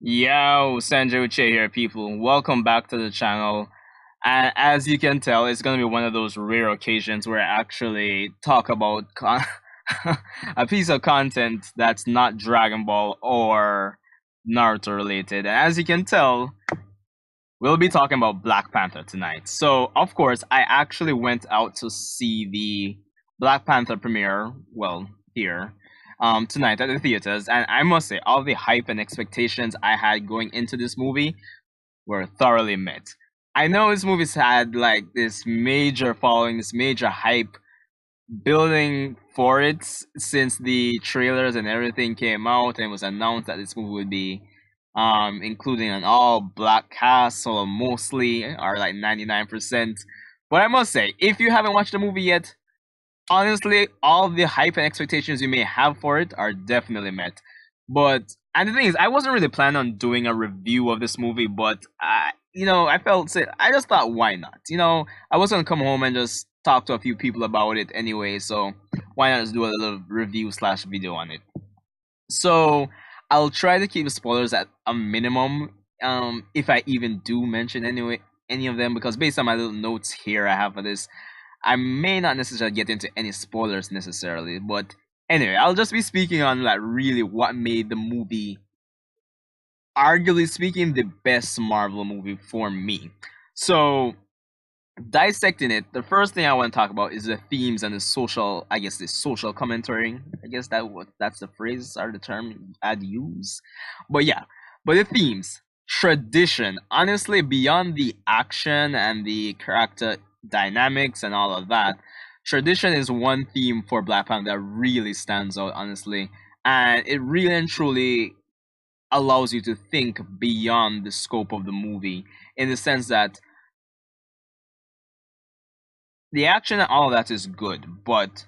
Yo, Sanjay Uche here, people. Welcome back to the channel. And as you can tell, it's gonna be one of those rare occasions where I actually talk about a piece of content that's not Dragon Ball or Naruto related. And as you can tell, we'll be talking about Black Panther tonight. So, of course, I actually went out to see the Black Panther premiere, well, here, tonight at the theaters. And I must say, all the hype and expectations I had going into this movie were thoroughly met. I know this movie's had like this major following, this major hype building for it since the trailers and everything came out and it was announced that this movie would be including an all black cast or mostly or like 99%. But I must say, if you haven't watched the movie yet, honestly, all the hype and expectations you may have for it are definitely met. But and the thing is, I wasn't really planning on doing a review of this movie, but I felt I just thought, why not? I was gonna come home and just talk to a few people about it anyway, so why not just do a little review slash video on it? So I'll try to keep the spoilers at a minimum. If I even do mention any of them, because based on my little notes here I have for this, I may not necessarily get into any spoilers necessarily, but anyway, I'll just be speaking on like really what made the movie, arguably speaking, the best Marvel movie for me. So dissecting it, the first thing I want to talk about is the themes and the social, I guess the social commentary. I guess that's the phrase or the term I'd use. But yeah, but the themes, tradition, honestly, beyond the action and the character dynamics and all of that, tradition is one theme for Black Panther that really stands out, honestly. And it really and truly allows you to think beyond the scope of the movie in the sense that the action and all of that is good, but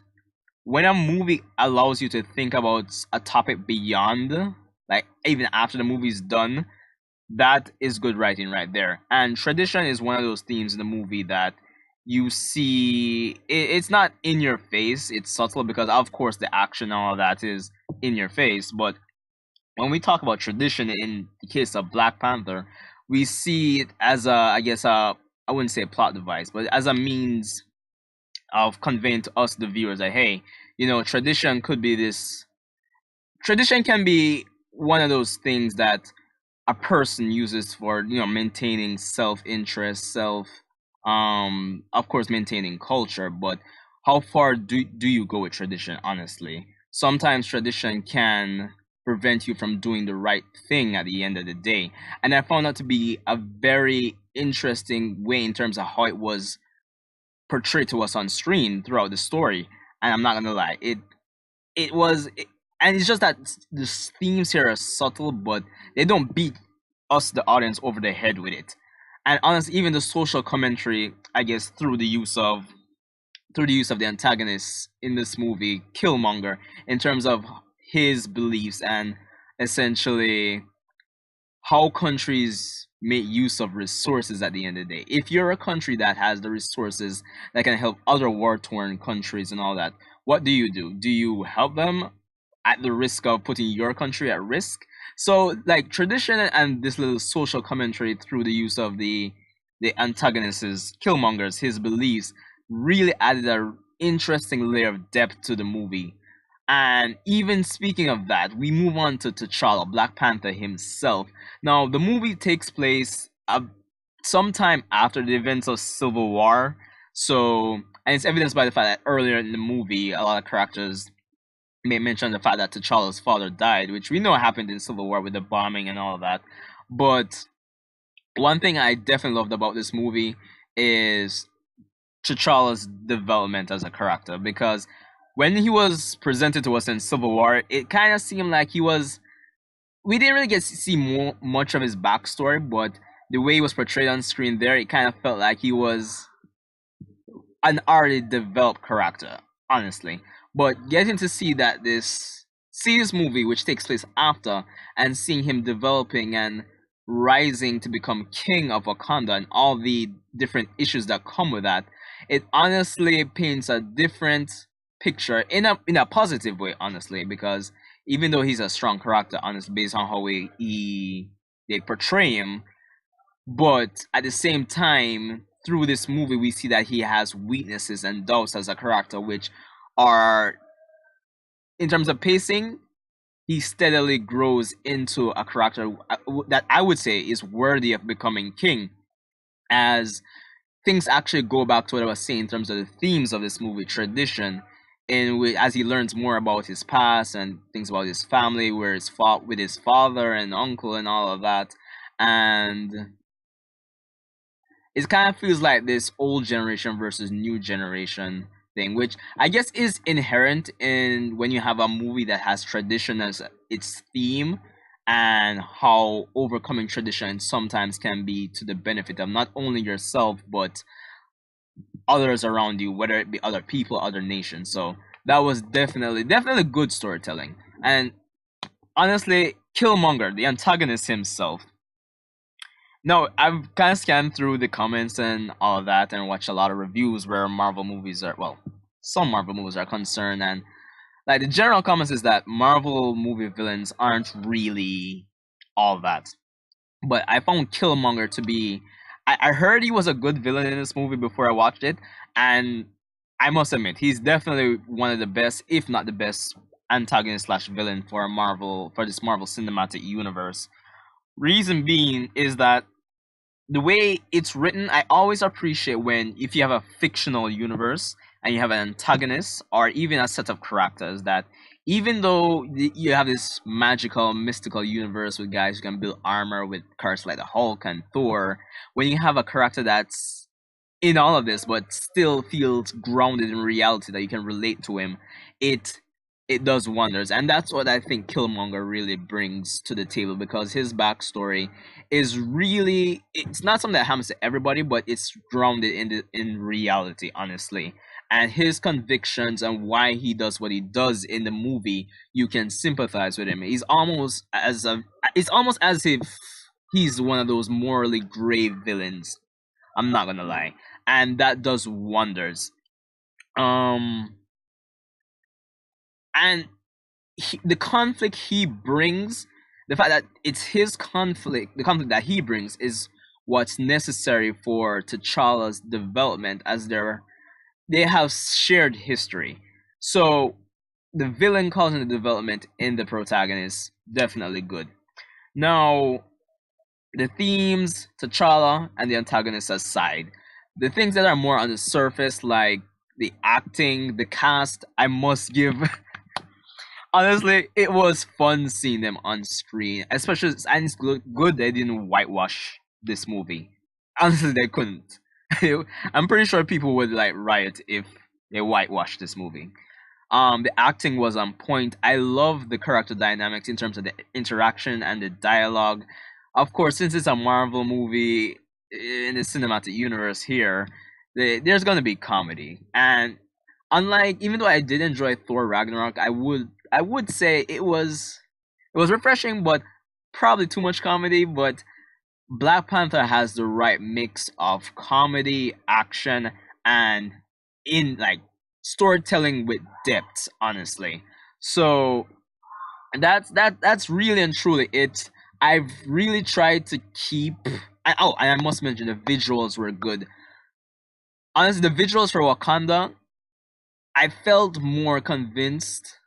when a movie allows you to think about a topic beyond, like even after the movie's done, that is good writing right there. And tradition is one of those themes in the movie that you see. It's not in your face; it's subtle because, of course, the action and all of that is in your face. But when we talk about tradition in the case of Black Panther, we see it as I guess, I wouldn't say a plot device, but as a means of conveying to us the viewers that, hey, tradition could be this. Tradition can be one of those things that a person uses for maintaining self-interest, of course, maintaining culture. But how far do you go with tradition? Honestly, sometimes tradition can prevent you from doing the right thing at the end of the day, and I found that to be a very interesting way in terms of how it was portrayed to us on screen throughout the story. And I'm not gonna lie, it was, and it's just that the themes here are subtle, but they don't beat us, the audience, over the head with it. And honestly, even the social commentary, I guess, through the use of the antagonist in this movie, Killmonger, in terms of his beliefs and essentially how countries make use of resources at the end of the day. If you're a country that has the resources that can help other war torn countries and all that, what do you do? Do you help them at the risk of putting your country at risk? So, like, tradition and this little social commentary through the use of the antagonist's Killmonger's, his beliefs, really added a interesting layer of depth to the movie. And even speaking of that, we move on to T'Challa, Black Panther himself. Now, the movie takes place sometime after the events of Civil War. So, and it's evidenced by the fact that earlier in the movie, a lot of characters may mention the fact that T'Challa's father died, which we know happened in Civil War with the bombing and all of that. But one thing I definitely loved about this movie is T'Challa's development as a character, because when he was presented to us in Civil War, it kind of seemed like we didn't really get to see much of his backstory, but the way he was portrayed on screen there, it kind of felt like he was an already developed character, honestly. But getting to see this movie, which takes place after, and seeing him developing and rising to become King of Wakanda and all the different issues that come with that, it honestly paints a different picture in a positive way, honestly, because even though he's a strong character, honestly, based on how he they portray him, but at the same time, through this movie, we see that he has weaknesses and doubts as a character, which are, in terms of pacing, he steadily grows into a character that I would say is worthy of becoming king, as things actually go back to what I was saying in terms of the themes of this movie, tradition, in which, as he learns more about his past and things about his family, where his fought with his father and uncle and all of that, and it kind of feels like this old generation versus new generation thing, which I guess is inherent in when you have a movie that has tradition as its theme, and how overcoming tradition sometimes can be to the benefit of not only yourself but others around you, whether it be other people, other nations. So that was definitely good storytelling. And honestly, Killmonger, the antagonist himself. No, I've kind of scanned through the comments and all of that and watched a lot of reviews where Marvel movies are, well, some Marvel movies are concerned, and like the general comments is that Marvel movie villains aren't really all that. But I found Killmonger to be. I heard he was a good villain in this movie before I watched it, and I must admit he's definitely one of the best, if not the best, antagonist slash villain for Marvel, for this Marvel Cinematic Universe. Reason being is that the way it's written, I always appreciate when, if you have a fictional universe and you have an antagonist or even a set of characters, that even though you have this magical, mystical universe with guys who can build armor with characters like the Hulk and Thor, when you have a character that's in all of this but still feels grounded in reality, that you can relate to him, it it does wonders. And that's what I think Killmonger really brings to the table, because his backstory is really, it's not something that happens to everybody, but it's grounded in reality, honestly. And his convictions and why he does what he does in the movie, you can sympathize with him. It's almost as if he's one of those morally grave villains. I'm not gonna lie, and that does wonders. Um, and the conflict he brings, the fact that it's his conflict, the conflict that he brings, is what's necessary for T'Challa's development, as they have shared history. So the villain causing the development in the protagonist, definitely good. Now, the themes, T'Challa, and the antagonist aside, the things that are more on the surface, like the acting, the cast, I must give. Honestly, it was fun seeing them on screen, especially, and it's good they didn't whitewash this movie. Honestly, they couldn't. I'm pretty sure people would like riot if they whitewashed this movie. The acting was on point. I love the character dynamics in terms of the interaction and the dialogue. Of course, since it's a Marvel movie in the cinematic universe here, there's gonna be comedy. And unlike, even though I did enjoy Thor Ragnarok, I would say it was refreshing, but probably too much comedy. But Black Panther has the right mix of comedy, action, and in like storytelling with depth, honestly. So that's really and truly it. I've really tried to keep. And I must mention the visuals were good. Honestly, the visuals for Wakanda, I felt more convinced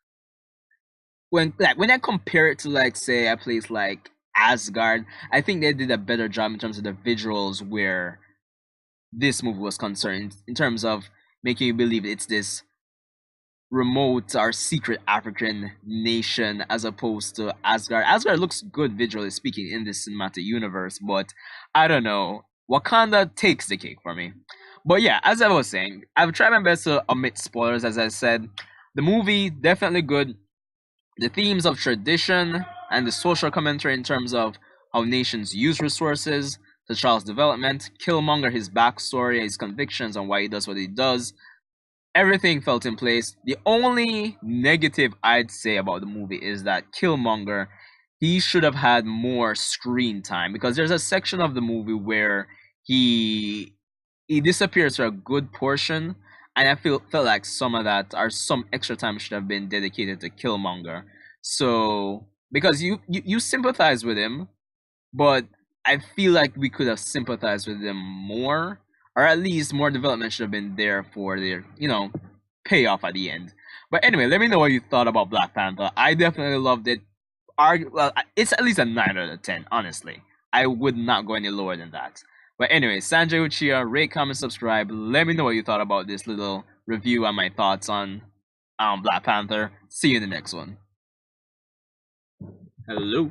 when I compare it to, like, say, a place like Asgard. I think they did a better job in terms of the visuals where this movie was concerned, in terms of making you believe it's this remote or secret African nation, as opposed to Asgard. Asgard looks good visually speaking in this cinematic universe, but I don't know. Wakanda takes the cake for me. But yeah, as I was saying, I've tried my best to omit spoilers, as I said. The movie, definitely good. The themes of tradition and the social commentary in terms of how nations use resources, to Charles' development, Killmonger, his backstory, his convictions, and why he does what he does, everything felt in place. The only negative I'd say about the movie is that Killmonger, he should have had more screen time, because there's a section of the movie where he he disappears for a good portion, and I felt like some of that, or some extra time, should have been dedicated to Killmonger. So because you sympathize with him, but I feel like we could have sympathized with them more, or at least more development should have been there for their, payoff at the end. But anyway, let me know what you thought about Black Panther. I definitely loved it. Well, it's at least a 9 out of 10. Honestly, I would not go any lower than that. But anyway, Sanjay Uchiha, rate, comment, subscribe. Let me know what you thought about this little review and my thoughts on Black Panther. See you in the next one. Hello.